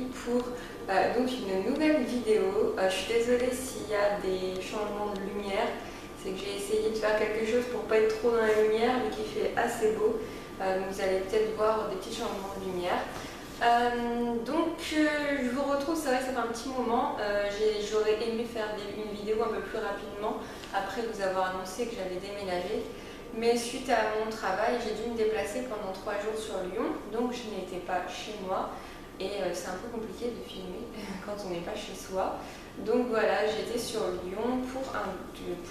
Julie pour donc une nouvelle vidéo. Je suis désolée s'il y a des changements de lumière, c'est que j'ai essayé de faire quelque chose pour pas être trop dans la lumière mais qui fait assez beau. Donc vous allez peut-être voir des petits changements de lumière. Je vous retrouve, c'est vrai que ça fait un petit moment. J'aurais aimé faire une vidéo un peu plus rapidement après vous avoir annoncé que j'avais déménagé. Mais suite à mon travail, j'ai dû me déplacer pendant 3 jours sur Lyon, donc je n'étais pas chez moi et c'est un peu compliqué de filmer quand on n'est pas chez soi. Donc voilà, j'étais sur Lyon pour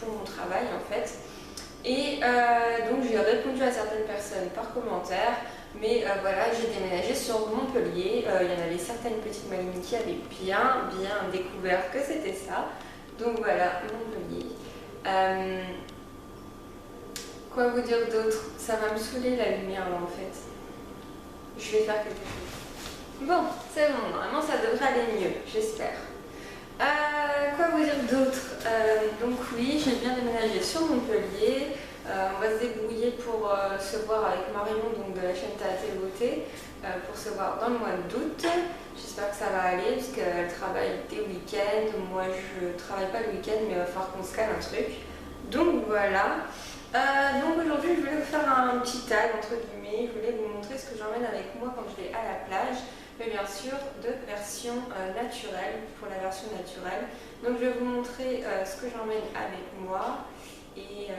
mon travail en fait. Et donc j'ai répondu à certaines personnes par commentaire, mais voilà, j'ai déménagé sur Montpellier. Il y en avait certaines petites malimines qui avaient bien découvert que c'était ça. Donc voilà, Montpellier. Quoi vous dire d'autre? Ça va me saouler la lumière là en fait. Je vais faire quelque chose. Bon, c'est bon, normalement ça devrait aller mieux, j'espère. Quoi vous dire d'autre? Donc oui, j'ai bien déménagé sur Montpellier. On va se débrouiller pour se voir avec Marion donc de la chaîne Théâtre et Beauté pour se voir dans le mois d'août. J'espère que ça va aller parce qu'elle travaille des week-ends. Moi je travaille pas le week-end mais il va falloir qu'on se cale un truc. Donc voilà. Donc aujourd'hui je voulais vous faire un petit tag entre guillemets, je voulais vous montrer ce que j'emmène avec moi quand je vais à la plage, mais bien sûr de version naturelle, pour la version naturelle. Donc je vais vous montrer ce que j'emmène avec moi et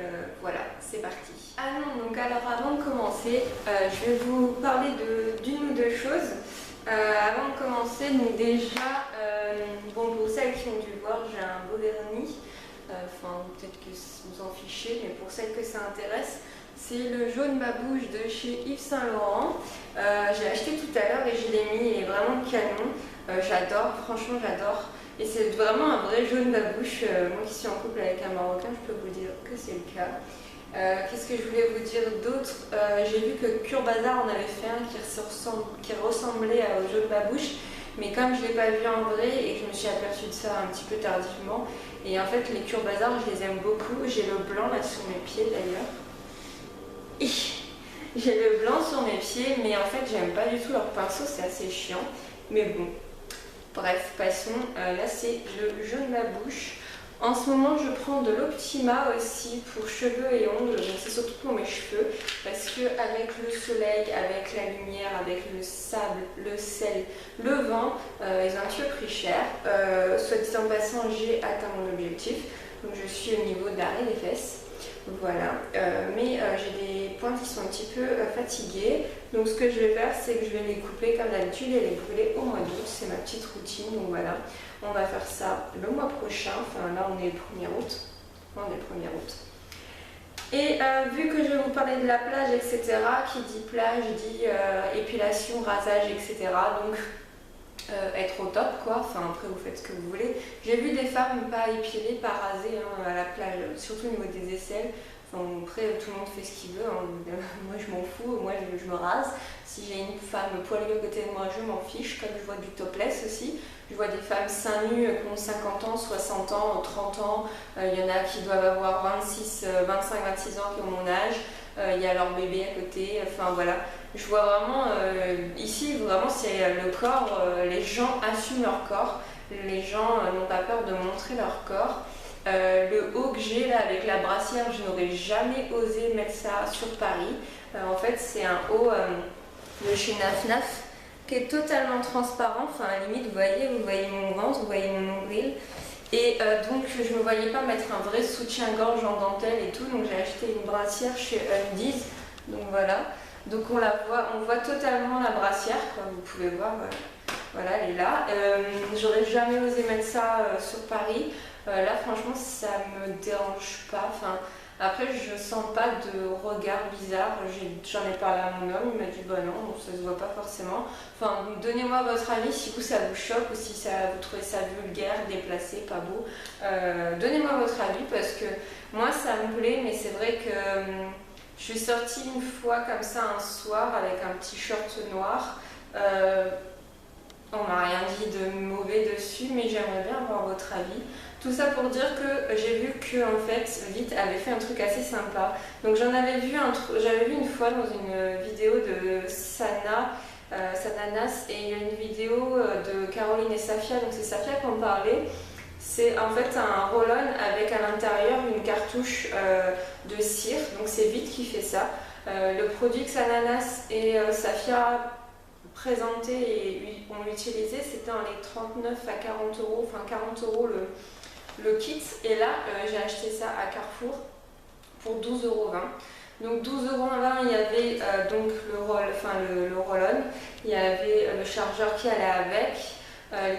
voilà, c'est parti. Ah non, donc alors avant de commencer, je vais vous parler d'une ou deux choses. Avant de commencer, donc déjà, bon pour celles qui ont dû voir, j'ai un beau vernis. Enfin peut-être que vous en fichez, mais pour celles que ça intéresse, c'est le jaune babouche de chez Yves Saint Laurent. J'ai acheté tout à l'heure et je l'ai mis, il est vraiment canon. J'adore, franchement j'adore. Et c'est vraiment un vrai jaune babouche. Moi qui suis en couple avec un Marocain, je peux vous dire que c'est le cas. Qu'est-ce que je voulais vous dire d'autre? J'ai vu que Cure Bazar en avait fait un qui ressemblait au jaune babouche. Mais comme je ne l'ai pas vu en vrai et que je me suis aperçue de ça un petit peu tardivement, et en fait les Cure Bazar je les aime beaucoup. J'ai le blanc là sur mes pieds d'ailleurs. J'ai le blanc sur mes pieds, mais en fait j'aime pas du tout leur pinceau, c'est assez chiant. Mais bon, bref, passons. Là c'est le jaune babouche. En ce moment je prends de l'Optima aussi pour cheveux et ongles, donc c'est surtout pour mes cheveux parce que avec le soleil, avec la lumière, avec le sable, le sel, le vent, ils ont un petit peu pris cher. Soit dit en passant, j'ai atteint mon objectif, donc je suis au niveau d'arrêt des fesses. Voilà, mais j'ai des pointes qui sont un petit peu fatiguées, donc ce que je vais faire c'est que je vais les couper comme d'habitude et les brûler au mois d'août, c'est ma petite routine, donc voilà, on va faire ça le mois prochain, enfin là on est le 1er août, Et vu que je vais vous parler de la plage, etc., qui dit plage dit épilation, rasage, etc., donc être au top quoi, enfin après vous faites ce que vous voulez. J'ai vu des femmes pas épilées, pas rasées à la plage, surtout au niveau des aisselles. Enfin après tout le monde fait ce qu'il veut, hein. Moi je m'en fous, moi je me rase. Si j'ai une femme poilue à côté de moi, je m'en fiche, comme je vois du topless aussi. Je vois des femmes seins nus qui ont 50 ans, 60 ans, 30 ans, il y en a qui doivent avoir 25, 26 ans qui ont mon âge. Il y a leur bébé à côté, enfin voilà, je vois vraiment, ici vraiment c'est le corps, les gens assument leur corps, les gens n'ont pas peur de montrer leur corps. Le haut que j'ai là avec la brassière, je n'aurais jamais osé mettre ça sur Paris. En fait c'est un haut de chez Naf Naf qui est totalement transparent, enfin à la limite vous voyez mon ventre, vous voyez mon nombril. Et donc je ne me voyais pas mettre un vrai soutien-gorge en dentelle et tout, donc j'ai acheté une brassière chez Undies, donc voilà. Donc on voit totalement la brassière, quoi, vous pouvez voir, voilà elle est là. J'aurais jamais osé mettre ça sur Paris, là franchement ça me dérange pas, enfin après je sens pas de regard bizarre, j'en ai parlé à mon homme, il m'a dit bah non, ça se voit pas forcément. Enfin donnez-moi votre avis si vous ça vous choque ou si vous trouvez ça vulgaire, déplacé, pas beau. Donnez-moi votre avis parce que moi ça me plaît, mais c'est vrai que je suis sortie une fois comme ça un soir avec un petit short noir. On m'a rien dit de mauvais dessus, mais j'aimerais bien avoir votre avis. Tout ça pour dire que j'ai vu que en fait Vite avait fait un truc assez sympa. Donc j'avais vu une fois dans une vidéo de Sana Sananas, et il y a une vidéo de Caroline et Safia, donc c'est Safia qui en parlait. C'est en fait un roll-on avec à l'intérieur une cartouche de cire, donc c'est Vite qui fait ça. Le produit que Sananas et Safia présentaient et ont utilisé, c'était dans les 39 à 40 euros, enfin 40 euros le kit. Et là, j'ai acheté ça à Carrefour pour 12,20 euros. Donc 12,20 euros, il y avait donc le roll-on, il y avait le chargeur qui allait avec,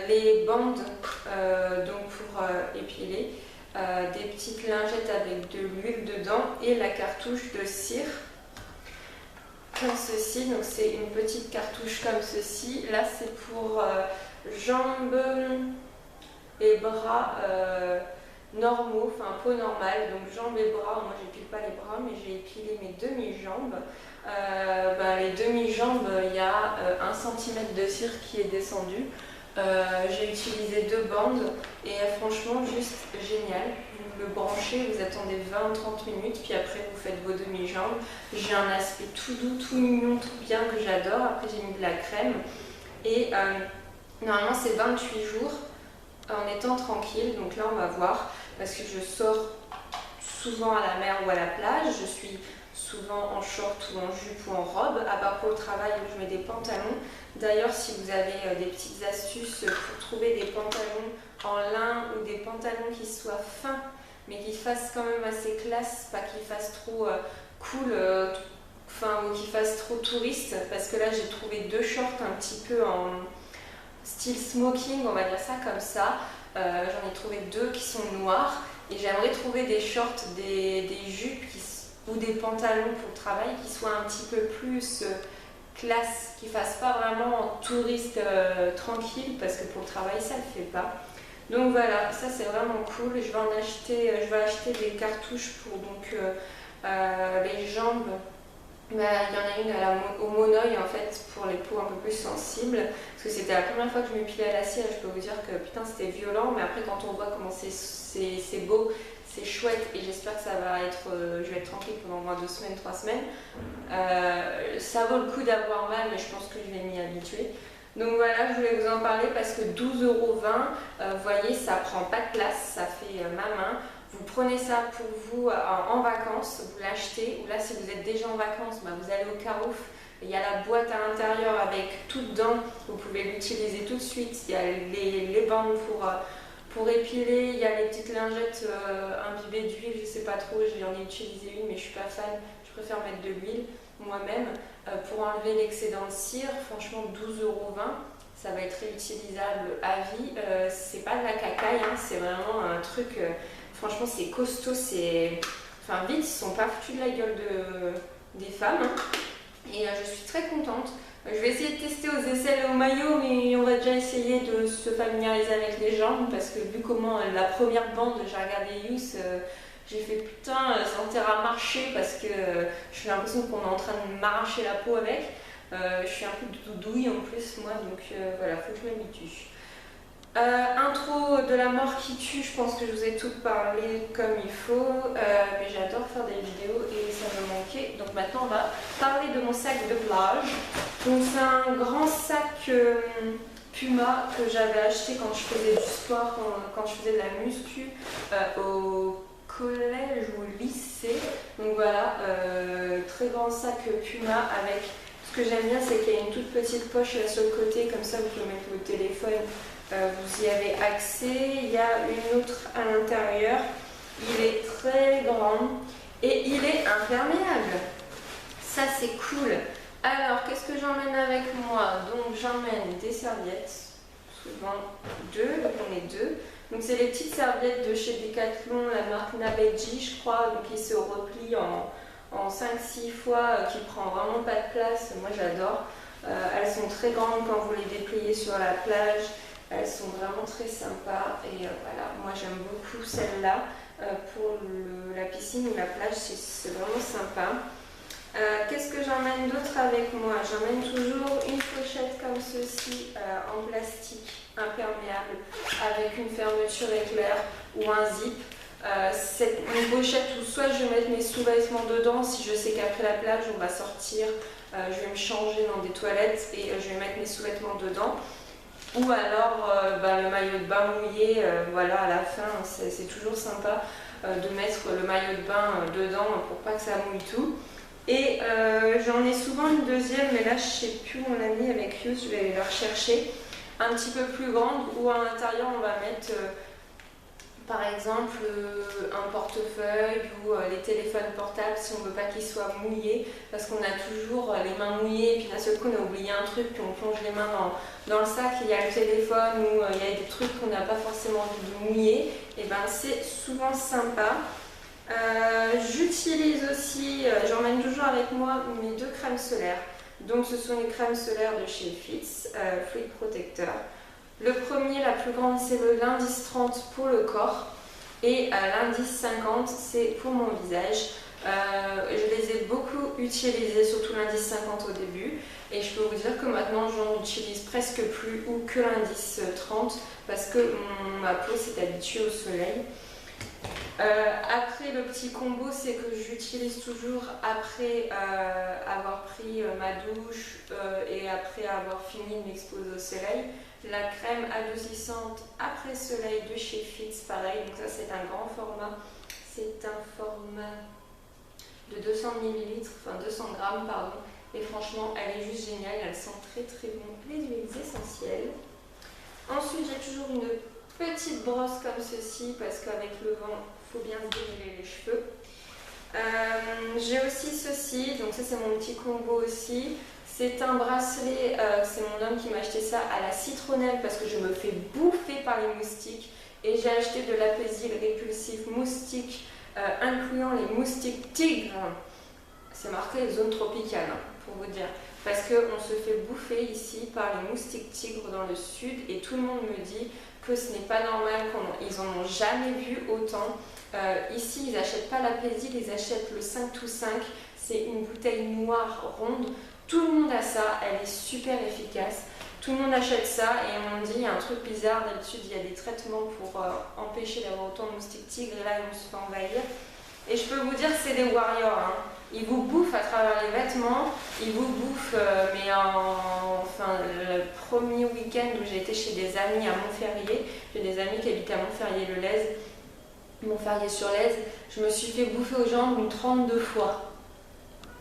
les bandes donc pour épiler, des petites lingettes avec de l'huile dedans et la cartouche de cire comme ceci. Donc c'est une petite cartouche comme ceci. Là c'est pour jambes et bras normaux, enfin peau normale, donc jambes et bras. Moi j'épile pas les bras mais j'ai épilé mes demi-jambes. Les demi-jambes, il y a 1 cm de cire qui est descendu. J'ai utilisé 2 bandes et franchement juste génial. Vous le branchez, vous attendez 20-30 minutes, puis après vous faites vos demi-jambes. J'ai un aspect tout doux, tout mignon, tout bien que j'adore. Après j'ai mis de la crème et normalement c'est 28 jours en étant tranquille. Donc là on va voir parce que je sors souvent à la mer ou à la plage. Je suis souvent en short ou en jupe ou en robe, à part pour le travail où je mets des pantalons. D'ailleurs, si vous avez des petites astuces pour trouver des pantalons en lin ou des pantalons qui soient fins, mais qui fassent quand même assez classe, pas qu'ils fassent trop cool, ou qui fassent trop touriste, parce que là j'ai trouvé 2 shorts un petit peu en style smoking, on va dire ça comme ça. J'en ai trouvé 2 qui sont noirs, et j'aimerais trouver des shorts, des jupes ou des pantalons pour le travail qui soient un petit peu plus classe, qui fassent pas vraiment touriste tranquille, parce que pour le travail ça le fait pas. Donc voilà, ça c'est vraiment cool. Je vais acheter des cartouches pour donc les jambes. Il y en a une au monoeil en fait pour les peaux un peu plus sensibles, parce que c'était la première fois que je m'épilais à la cire. Je peux vous dire que putain c'était violent, mais après quand on voit comment c'est beau, c'est chouette, et j'espère que ça va être, je vais être tranquille pendant au moins 2 semaines, 3 semaines. Ça vaut le coup d'avoir mal, mais je pense que je vais m'y habituer. Donc voilà, je voulais vous en parler parce que 12,20 €, vous voyez, ça prend pas de place, ça fait ma main. Vous prenez ça pour vous en vacances, vous l'achetez, ou là si vous êtes déjà en vacances, vous allez au Carouf, il y a la boîte à l'intérieur avec tout dedans, vous pouvez l'utiliser tout de suite. Il y a les bandes pour épiler, il y a les petites lingettes imbibées d'huile, je sais pas trop, j'en ai utilisé une mais je suis pas fan, je préfère mettre de l'huile moi-même. Pour enlever l'excédent de cire, franchement 12,20 €, ça va être réutilisable à vie. C'est pas de la cacaille, hein, c'est vraiment un truc, franchement c'est costaud, Vite, ils sont pas foutus de la gueule des femmes, hein. Et je suis très contente. Je vais essayer de tester aux aisselles et au maillot, mais on va déjà essayer de se familiariser avec les jambes, parce que vu comment la première bande, j'ai regardé Youss, j'ai fait putain, ça enterre à marcher, parce que j'ai l'impression qu'on est en train de m'arracher la peau avec. Je suis un peu doudouille en plus moi, donc voilà, faut que je m'habitue. Intro de la mort qui tue, je pense que je vous ai tout parlé comme il faut, mais j'adore faire des vidéos et ça me manquait. Donc maintenant on va parler de mon sac de plage. Donc c'est un grand sac Puma que j'avais acheté quand je faisais du sport, quand je faisais de la muscu au collège ou au lycée. Donc voilà, très grand sac Puma avec... Ce que j'aime bien, c'est qu'il y a une toute petite poche là sur le côté, comme ça vous pouvez mettre votre téléphone. Vous y avez accès. Il y a une autre à l'intérieur. Il est très grand et il est imperméable. Ça c'est cool. Alors qu'est-ce que j'emmène avec moi? Donc j'emmène des serviettes, souvent 2, donc on est 2. Donc c'est les petites serviettes de chez Decathlon, la marque Nabeji je crois, donc qui se replient en 5-6 fois, qui prend vraiment pas de place. Moi j'adore. Elles sont très grandes quand vous les dépliez sur la plage. Elles sont vraiment très sympas et voilà, moi j'aime beaucoup celle-là pour la piscine ou la plage, c'est vraiment sympa. Qu'est-ce que j'emmène d'autre avec moi? J'emmène toujours une pochette comme ceci en plastique imperméable avec une fermeture éclair ou un zip. C'est une pochette où soit je vais mettre mes sous-vêtements dedans, si je sais qu'après la plage on va sortir, je vais me changer dans des toilettes et je vais mettre mes sous-vêtements dedans. Ou alors le maillot de bain mouillé, voilà, à la fin, c'est toujours sympa de mettre le maillot de bain dedans pour pas que ça mouille tout. Et j'en ai souvent une deuxième, mais là je sais plus où on l'a mis avec Hughes, je vais la rechercher. Un petit peu plus grande, où à l'intérieur on va mettre par exemple un portefeuille ou les téléphones portables si on ne veut pas qu'ils soient mouillés, parce qu'on a toujours les mains mouillées et puis d'un seul coup on a oublié un truc, puis on plonge les mains dans le sac, il y a le téléphone ou il y a des trucs qu'on n'a pas forcément envie de mouiller, et ben c'est souvent sympa. J'utilise aussi, j'emmène toujours avec moi mes 2 crèmes solaires. Donc ce sont les crèmes solaires de chez Fitz, Fluid Protector. Le premier, la plus grande, c'est le l'indice 30 pour le corps et l'indice 50, c'est pour mon visage. Je les ai beaucoup utilisés, surtout l'indice 50 au début, et je peux vous dire que maintenant j'en utilise presque plus ou que l'indice 30 parce que ma peau s'est habituée au soleil. Après, le petit combo, c'est que j'utilise toujours après avoir pris ma douche et après avoir fini de m'exposer au soleil. La crème adoucissante après soleil de chez Fitz, pareil, donc ça c'est un grand format. C'est un format de 200 ml, enfin 200 grammes, pardon. Et franchement, elle est juste géniale, elle sent très très bon les huiles essentielles. Ensuite, j'ai toujours une petite brosse comme ceci parce qu'avec le vent, il faut bien se démêler les cheveux. J'ai aussi ceci, donc ça c'est mon petit combo aussi. C'est un bracelet, c'est mon homme qui m'a acheté ça à la citronnelle parce que je me fais bouffer par les moustiques. Et j'ai acheté de l'Apaisil répulsif moustique, incluant les moustiques tigres. C'est marqué zone tropicale, pour vous dire. Parce qu'on se fait bouffer ici par les moustiques tigres dans le sud et tout le monde me dit que ce n'est pas normal, ils en ont jamais vu autant. Ici, ils n'achètent pas l'Apaisil, ils achètent le 5 to 5. C'est une bouteille noire ronde. Tout le monde a ça, elle est super efficace. Tout le monde achète ça et on me dit il y a un truc bizarre, d'habitude il y a des traitements pour empêcher d'avoir autant de moustiques tigres et là on se fait envahir. Et je peux vous dire que c'est des warriors, hein. Ils vous bouffent à travers les vêtements, ils vous bouffent, mais enfin le premier week-end où j'ai été chez des amis à Montferrier, j'ai des amis qui habitent à Montferrier-le-Lez, Montferrier-sur-Lez, je me suis fait bouffer aux jambes une 32 fois.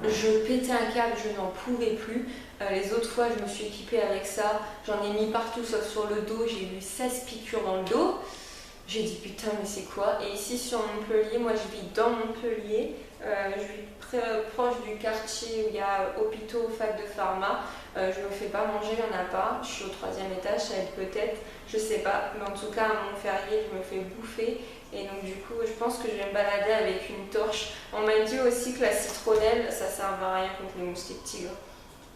Je pétais un câble, je n'en pouvais plus. Les autres fois, je me suis équipée avec ça. J'en ai mis partout sauf sur le dos. J'ai eu 16 piqûres dans le dos. J'ai dit putain, mais c'est quoi? Et ici sur Montpellier, moi je vis dans Montpellier. Je vis très proche du quartier où il y a hôpitaux, fac de pharma. Je me fais pas manger, il n'y en a pas. Je suis au 3e étage, ça va être peut-être, je sais pas. Mais en tout cas, à Montferrier, je me fais bouffer. Et donc du coup, je pense que je vais me balader avec une torche. On m'a dit aussi que la citronnelle, ça sert à rien contre les moustiques tigres.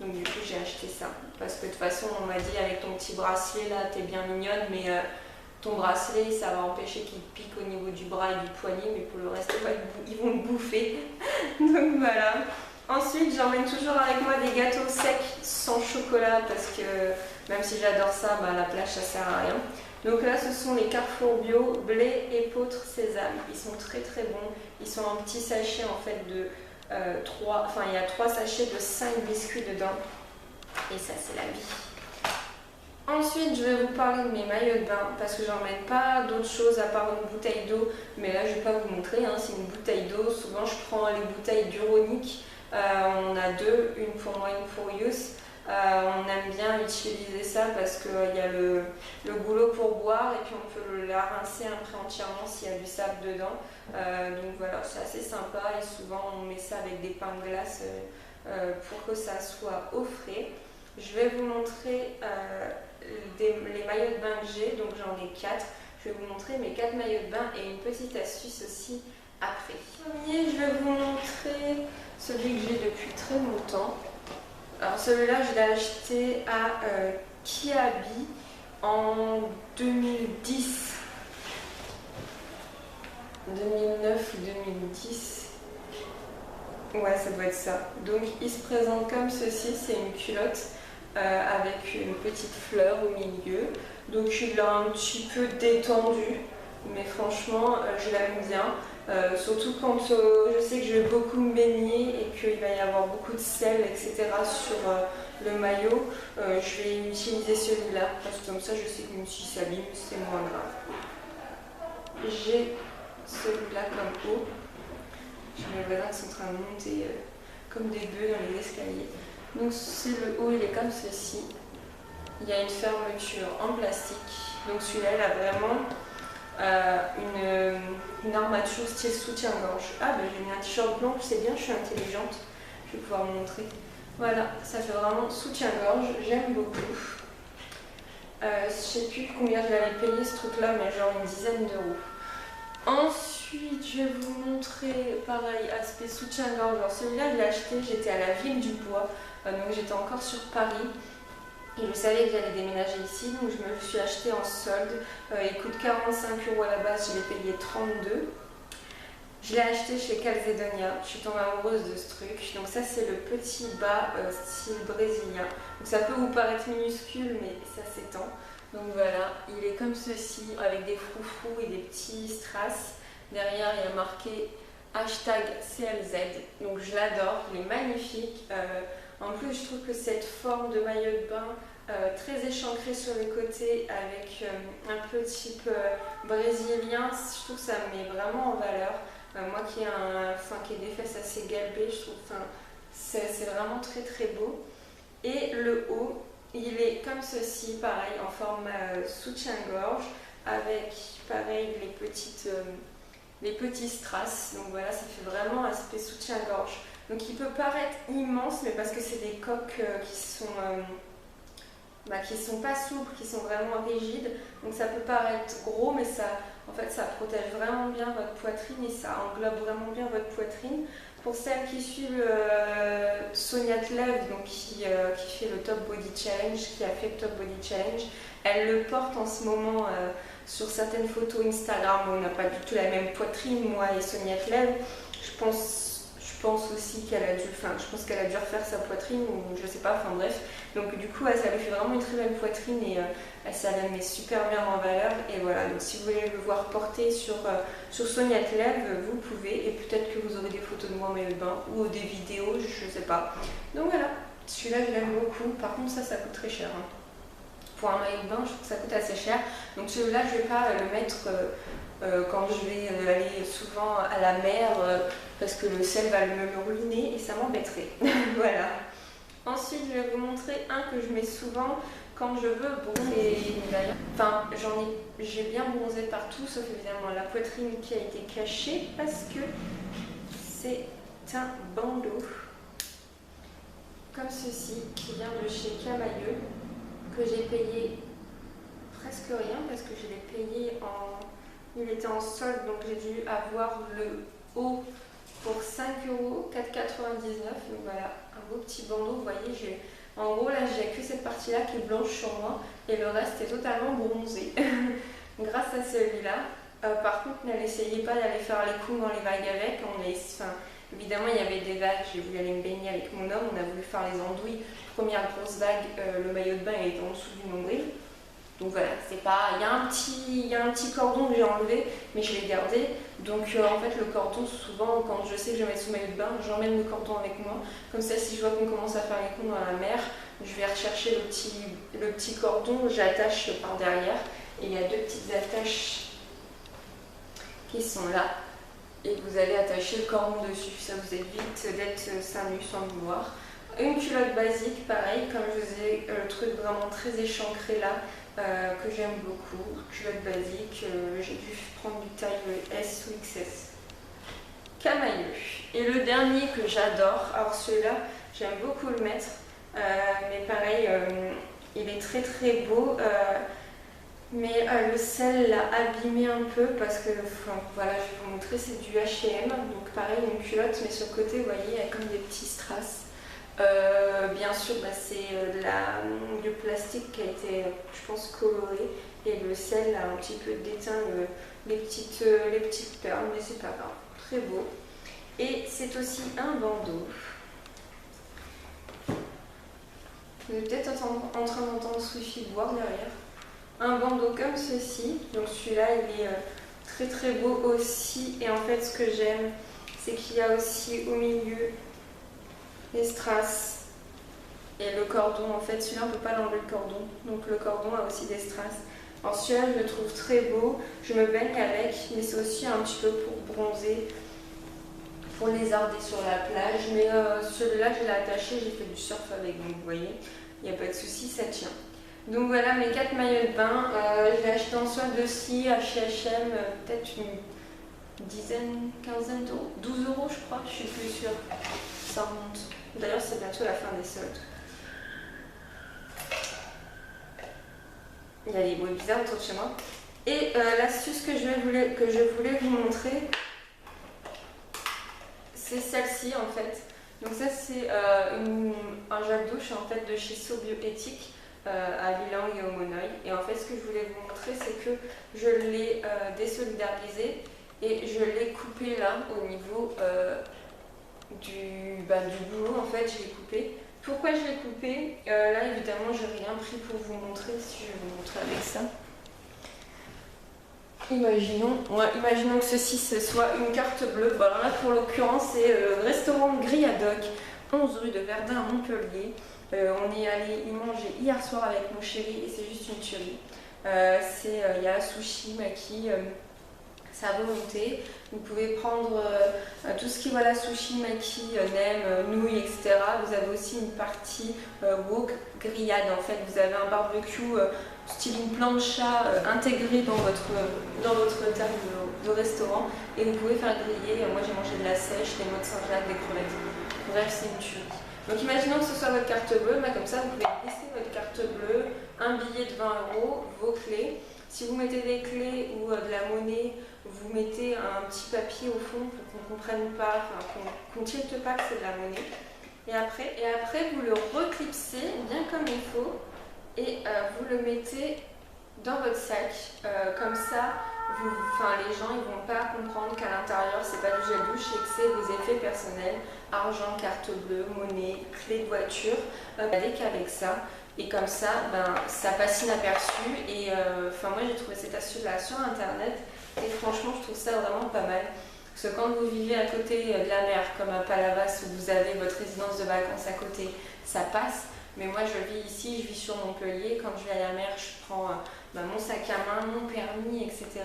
Donc du coup, j'ai acheté ça. Parce que de toute façon, on m'a dit avec ton petit bracelet là, t'es bien mignonne, mais ton bracelet, ça va empêcher qu'il te pique au niveau du bras et du poignet, mais pour le reste, ils vont me bouffer. Donc voilà. Ensuite, j'emmène toujours avec moi des gâteaux secs sans chocolat parce que même si j'adore ça, la plage ça sert à rien. Donc là, ce sont les Carrefour Bio, blé, épeautre, sésame. Ils sont très très bons. Ils sont en petits sachets en fait de 3, enfin il y a 3 sachets de 5 biscuits dedans. Et ça, c'est la vie. Ensuite, je vais vous parler de mes maillots de bain parce que j'emmène pas d'autres choses à part une bouteille d'eau. Mais là, je vais pas vous montrer, hein, c'est une bouteille d'eau. Souvent, je prends les bouteilles d'Uronic. On a 2, une pour moi, une pour Youth. On aime bien utiliser ça parce qu'il y a le goulot pour boire et puis on peut la rincer après entièrement s'il y a du sable dedans. Donc voilà, c'est assez sympa et souvent on met ça avec des pains de glace pour que ça soit au frais. Je vais vous montrer les maillots de bain que j'ai, donc j'en ai 4. Je vais vous montrer mes 4 maillots de bain et une petite astuce aussi après. Premier, je vais vous montrer celui que j'ai depuis très longtemps. Alors celui-là, je l'ai acheté à Kiabi en 2010. 2009 ou 2010. Ouais, ça doit être ça. Donc il se présente comme ceci, c'est une culotte avec une petite fleur au milieu. Donc il est un petit peu détendu. mais franchement je l'aime bien. Surtout quand je sais que je vais beaucoup me baigner et qu'il va y avoir beaucoup de sel, etc. sur le maillot, je vais utiliser celui-là parce que comme ça je sais que même si ça s'abîme, c'est moins grave. J'ai celui-là comme haut. J'ai mes voisins qui sont en train de monter comme des bœufs dans les escaliers. Donc c'est le haut, il est comme ceci. Il y a une fermeture en plastique. Donc celui-là, il a vraiment une armature style soutien-gorge. Ah ben j'ai mis un t-shirt blanc, c'est bien, je suis intelligente. Je vais pouvoir vous montrer. Voilà, ça fait vraiment soutien-gorge, j'aime beaucoup. Je sais plus combien je l'avais payé ce truc-là, mais genre une dizaine d'euros. Ensuite, je vais vous montrer, pareil, aspect soutien-gorge. Alors celui-là, je l'ai acheté, j'étais à la Ville du Bois, donc j'étais encore sur Paris. Et je savais que j'allais déménager ici, donc je me le suis acheté en solde. Il coûte 45 € à la base, je l'ai payé 32. Je l'ai acheté chez Calzedonia, je suis tombée amoureuse de ce truc. Donc ça c'est le petit bas style brésilien. Donc ça peut vous paraître minuscule, mais ça s'étend. Donc voilà, il est comme ceci, avec des froufrous et des petits strass. Derrière il y a marqué hashtag CLZ, donc je l'adore, il est magnifique. En plus, je trouve que cette forme de maillot de bain très échancrée sur les côtés avec un peu type brésilien, je trouve que ça me met vraiment en valeur. Moi qui ai des fesses assez galbées, je trouve que c'est vraiment très très beau. Et le haut, il est comme ceci, pareil, en forme soutien-gorge avec pareil les petits strass. Donc voilà, ça fait vraiment aspect soutien-gorge. Donc il peut paraître immense, mais parce que c'est des coques qui sont pas souples, qui sont vraiment rigides. Donc ça peut paraître gros, mais en fait, ça protège vraiment bien votre poitrine et ça englobe vraiment bien votre poitrine. Pour celles qui suivent Sonia Tlev, donc qui fait le Top Body Challenge, qui a fait le Top Body Challenge, elle le porte en ce moment sur certaines photos Instagram où on n'a pas du tout la même poitrine, moi et Sonia Tlev. Je pense aussi qu'elle a dû refaire sa poitrine ou je sais pas, enfin bref. Donc du coup, ça lui fait vraiment une très belle poitrine et ça la met super bien en valeur. Et voilà, donc si vous voulez le voir porter sur Sonia Tlev, vous pouvez. Et peut-être que vous aurez des photos de moi en maillot de bain ou des vidéos, je sais pas. Donc voilà, celui-là je l'aime beaucoup. Par contre ça coûte très cher. Hein. Pour un maillot de bain, je trouve que ça coûte assez cher. Donc celui-là, je vais pas le mettre quand je vais aller souvent à la mer parce que le sel va me ruiner et ça m'embêterait. Voilà. Ensuite, je vais vous montrer un que je mets souvent quand je veux bronzer. Enfin, j'ai bien bronzé partout, sauf évidemment la poitrine qui a été cachée parce que c'est un bandeau comme ceci qui vient de chez Camailleux que j'ai payé presque rien parce que je l'ai payé il était en solde, donc j'ai dû avoir le haut pour 5 €, 4,99 €. Donc voilà, un beau petit bandeau. Vous voyez, en gros, là, j'ai que cette partie-là qui est blanche sur moi et le reste est totalement bronzé. Grâce à celui-là. Par contre, n'essayez pas d'aller faire les coups dans les vagues avec. Évidemment, il y avait des vagues. J'ai voulu aller me baigner avec mon homme. On a voulu faire les andouilles. Première grosse vague, le maillot de bain est en dessous du nombril. Donc voilà, c'est pas. Il y a un petit cordon que j'ai enlevé, mais je l'ai gardé. Donc en fait, le cordon, souvent, quand je sais que je vais mettre sous maillot de bain, j'emmène le cordon avec moi. Comme ça, si je vois qu'on commence à faire les coups dans la mer, je vais rechercher le petit cordon, j'attache par derrière. Et il y a deux petites attaches qui sont là. Et vous allez attacher le cordon dessus. Ça vous évite d'être seins nus sans le vouloir. Une culotte basique, pareil, comme je vous ai le truc vraiment très échancré là. Que j'aime beaucoup, culotte basique, j'ai dû prendre du taille S ou XS. Camailleux. Et le dernier que j'adore, alors celui-là, j'aime beaucoup le mettre, mais pareil, il est très très beau, mais le sel l'a abîmé un peu parce que, voilà, je vais vous montrer, c'est du H&M, donc pareil, une culotte, mais sur le côté, vous voyez, il y a comme des petits strass. Bien sûr, c'est du plastique qui a été, je pense, coloré et le sel a un petit peu déteint les petites perles, mais c'est pas grave, très beau. Et c'est aussi un bandeau. Vous êtes peut-être en train d'entendre Swift boire derrière. Un bandeau comme ceci, donc celui-là il est très très beau aussi. Et en fait ce que j'aime c'est qu'il y a aussi au milieu les strass et le cordon. En fait celui-là on peut pas l'enlever le cordon, donc le cordon a aussi des strass. Alors celui-là je le trouve très beau, je me baigne avec, mais c'est aussi un petit peu pour bronzer, pour lézarder sur la plage. Mais celui-là je l'ai attaché, j'ai fait du surf avec, donc vous voyez, il n'y a pas de souci, ça tient. Donc voilà mes 4 maillots de bain, je l'ai acheté en solde aussi à chez H&M, peut-être une dizaine, quinzaine d'euros, 12 euros je crois, je suis plus sûre, ça remonte. D'ailleurs c'est bientôt la fin des soldes. Il y a des bruits bizarres autour de chez moi. Et l'astuce que je voulais vous montrer, c'est celle-ci en fait. Donc ça c'est un gel douche en fait de chez So Bioéthique à Lilang et au Monoï. Et en fait ce que je voulais vous montrer c'est que je l'ai désolidarisé et je l'ai coupé là au niveau du boulot en fait, je l'ai coupé. Pourquoi je l'ai coupé? Là évidemment je n'ai rien pris pour vous montrer, si je vais vous montrer avec ça. Imaginons que ceci ce soit une carte bleue. Bon, alors là pour l'occurrence c'est le restaurant Griadoc, 11 rue de Verdun à Montpellier. On est allé y manger hier soir avec mon chéri et c'est juste une tuerie. Il y a sushi, maki, c'est à volonté. Vous pouvez prendre tout ce qui est voilà, sushi, maki, nem, nouilles, etc. Vous avez aussi une partie wok, grillade en fait. Vous avez un barbecue style une plancha intégrée dans votre table de restaurant et vous pouvez faire griller. Moi j'ai mangé de la sèche, des noix de Saint-Jacques, des crevettes. Bref, c'est une tuerie. Donc imaginons que ce soit votre carte bleue, mais comme ça vous pouvez laisser votre carte bleue, un billet de 20 euros, vos clés. Si vous mettez des clés ou de la monnaie, vous mettez un petit papier au fond pour qu'on ne comprenne pas, qu'on ne tilte pas que c'est de la monnaie. Et après vous le reclipsez bien comme il faut et vous le mettez dans votre sac. Comme ça, les gens ne vont pas comprendre qu'à l'intérieur c'est pas du gel douche et que c'est des effets personnels, argent, carte bleue, monnaie, clé de voiture, qu'avec ça. Et comme ça, ça passe inaperçu. Et moi j'ai trouvé cette astuce-là sur internet et franchement je trouve ça vraiment pas mal. Parce que quand vous vivez à côté de la mer, comme à Palavas où vous avez votre résidence de vacances à côté, ça passe. Mais moi je vis ici, je vis sur Montpellier. Quand je vais à la mer, je prends mon sac à main, mon permis, etc.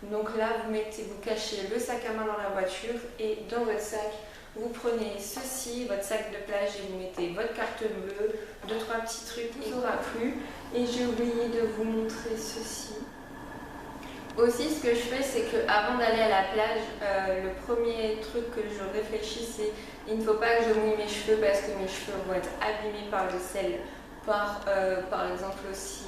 Donc là vous cachez le sac à main dans la voiture et dans votre sac, vous prenez ceci, votre sac de plage et vous mettez votre carte bleue, 2-3 petits trucs, il n'aura plus. Et j'ai oublié de vous montrer ceci. Aussi ce que je fais c'est qu'avant d'aller à la plage, le premier truc que je réfléchis c'est il ne faut pas que je mouille mes cheveux parce que mes cheveux vont être abîmés par le sel, par exemple aussi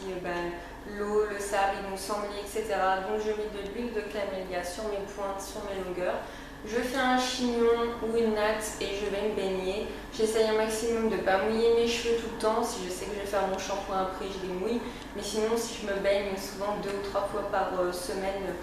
l'eau, le sable, ils vont s'ennuyer, etc. Donc je mets de l'huile de camélia sur mes pointes, sur mes longueurs. Je fais un chignon ou une natte et je vais me baigner. J'essaye un maximum de ne pas mouiller mes cheveux tout le temps. Si je sais que je vais faire mon shampoing après, je les mouille. Mais sinon, si je me baigne souvent 2 ou 3 fois par semaine,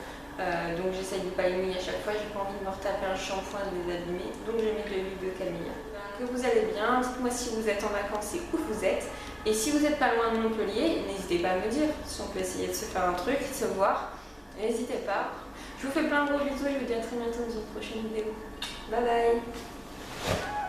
donc j'essaye de ne pas les mouiller à chaque fois. J'ai pas envie de me retaper un shampoing et de les abîmer. Donc je mets de l'huile de camélia. Que vous allez bien. Dites-moi si vous êtes en vacances et où vous êtes. Et si vous n'êtes pas loin de Montpellier, n'hésitez pas à me dire si on peut essayer de se faire un truc, de se voir. N'hésitez pas. Je vous fais plein de gros bisous et je vous dis à très bientôt dans une prochaine vidéo. Bye bye.